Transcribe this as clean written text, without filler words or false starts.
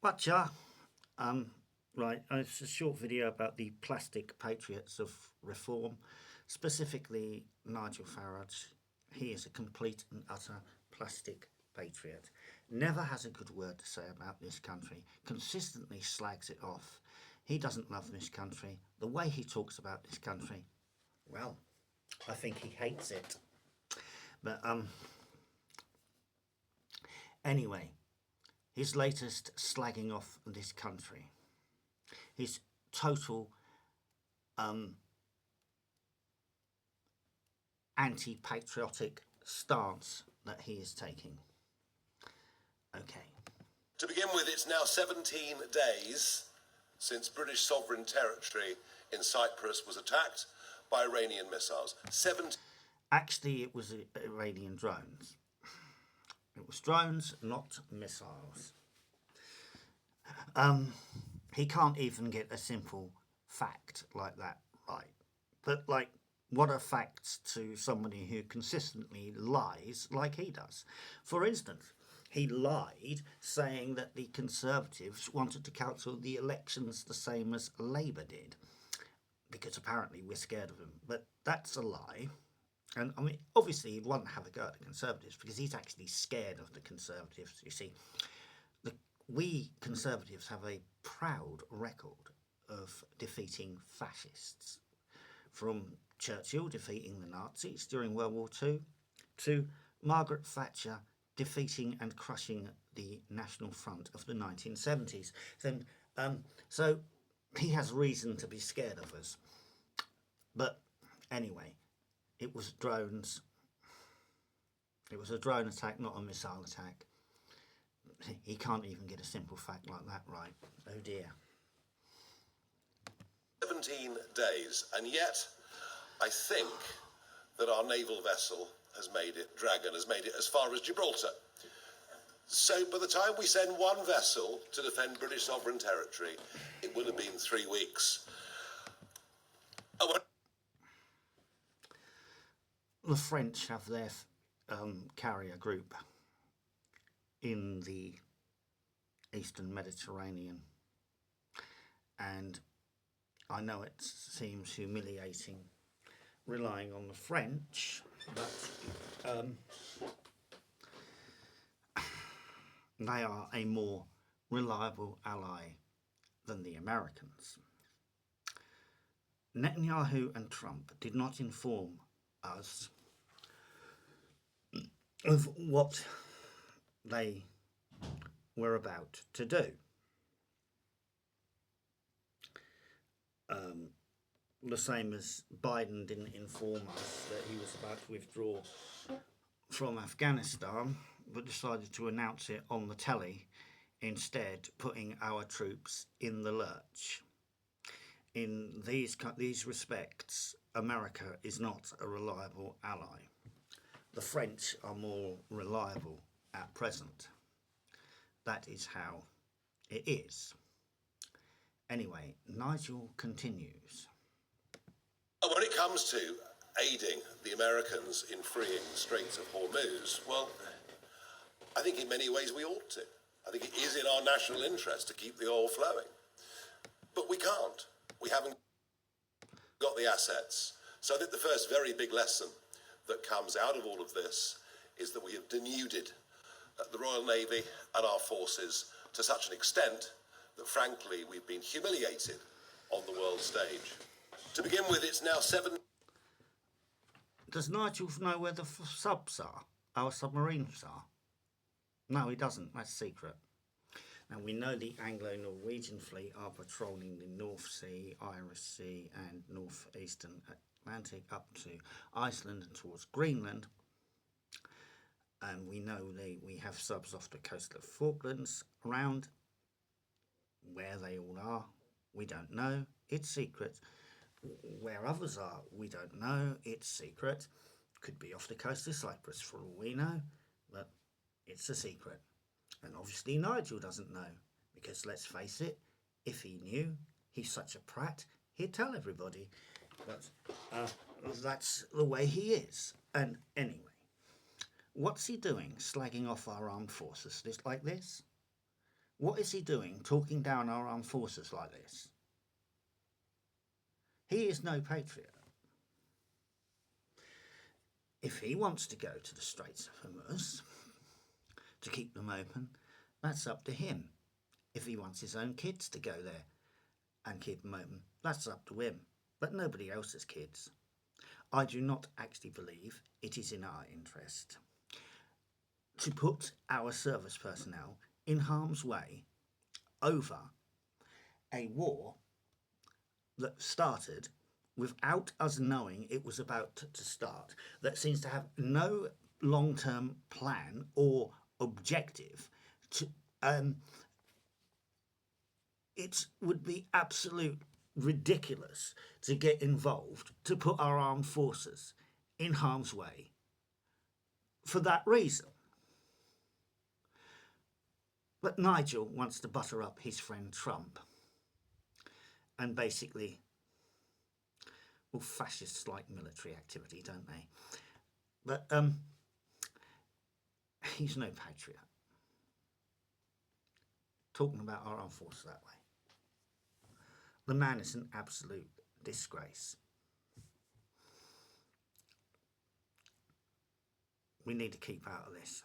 Watcha. Right, it's a short video about the plastic patriots of reform, specifically Nigel Farage. He is a complete and utter plastic patriot. Never has a good word to say about this country, consistently slags it off. He doesn't love this country. The way he talks about this country, well, I think he hates it. But anyway, his latest slagging off this country, his total anti-patriotic stance that he is taking. Okay. To begin with, it's now 17 days since British sovereign territory in Cyprus was attacked by Iranian missiles. Actually, it was Iranian drones. It was drones, not missiles. He can't even get a simple fact like that right. But what are facts to somebody who consistently lies like he does? For instance, he lied saying that the Conservatives wanted to cancel the elections the same as Labour did, because apparently we're scared of him. But that's a lie. And I mean, obviously he'd want to have a go at the Conservatives because he's actually scared of the Conservatives. You see, we Conservatives have a proud record of defeating fascists, from Churchill defeating the Nazis during World War II to Margaret Thatcher defeating and crushing the National Front of the 1970s. Then, so he has reason to be scared of us. But anyway, it was drones. It was a drone attack, not a missile attack. He can't even get a simple fact like that right. Oh dear. 17 days, and yet I think that our naval vessel has made it, Dragon has made it as far as Gibraltar. So by the time we send one vessel to defend British sovereign territory, it will have been 3 weeks. The French have their carrier group in the Eastern Mediterranean, and I know it seems humiliating relying on the French, but they are a more reliable ally than the Americans. Netanyahu and Trump did not inform us of what they were about to do. The same as Biden didn't inform us that he was about to withdraw from Afghanistan, but decided to announce it on the telly, instead putting our troops in the lurch. In these respects, America is not a reliable ally. The French are more reliable at present. That is how it is. Anyway, Nigel continues. When it comes to aiding the Americans in freeing the Straits of Hormuz, well, I think in many ways we ought to. I think it is in our national interest to keep the oil flowing. But we can't. We haven't got the assets. So I think the first very big lesson that comes out of all of this is that we have denuded the Royal Navy and our forces to such an extent that, frankly, we've been humiliated on the world stage. To begin with, it's now 7... Does Nigel know where the subs are? Our submarines are? No, he doesn't. That's secret. Now, we know the Anglo-Norwegian fleet are patrolling the North Sea, Irish Sea and northeastern Atlantic up to Iceland and towards Greenland. And we know we have subs off the coast of Falklands around. Where they all are, we don't know. It's secret. Where others are, we don't know. It's secret. Could be off the coast of Cyprus for all we know, but it's a secret. And obviously Nigel doesn't know, because let's face it, if he knew, he's such a prat, he'd tell everybody. But that's the way he is. And anyway, what's he doing, slagging off our armed forces like this? What is he doing talking down our armed forces like this? He is no patriot. If he wants to go to the Straits of Hormuz to keep them open, that's up to him. If he wants his own kids to go there and keep them open, that's up to him, but nobody else's kids. I do not actually believe it is in our interest to put our service personnel in harm's way over a war that started without us knowing it was about to start, that seems to have no long-term plan or objective. It would be absolute ridiculous to get involved, to put our armed forces in harm's way for that reason. But Nigel wants to butter up his friend Trump, and basically, well, fascists like military activity, don't they? But he's no patriot. Talking about our armed forces that way. The man is an absolute disgrace. We need to keep out of this.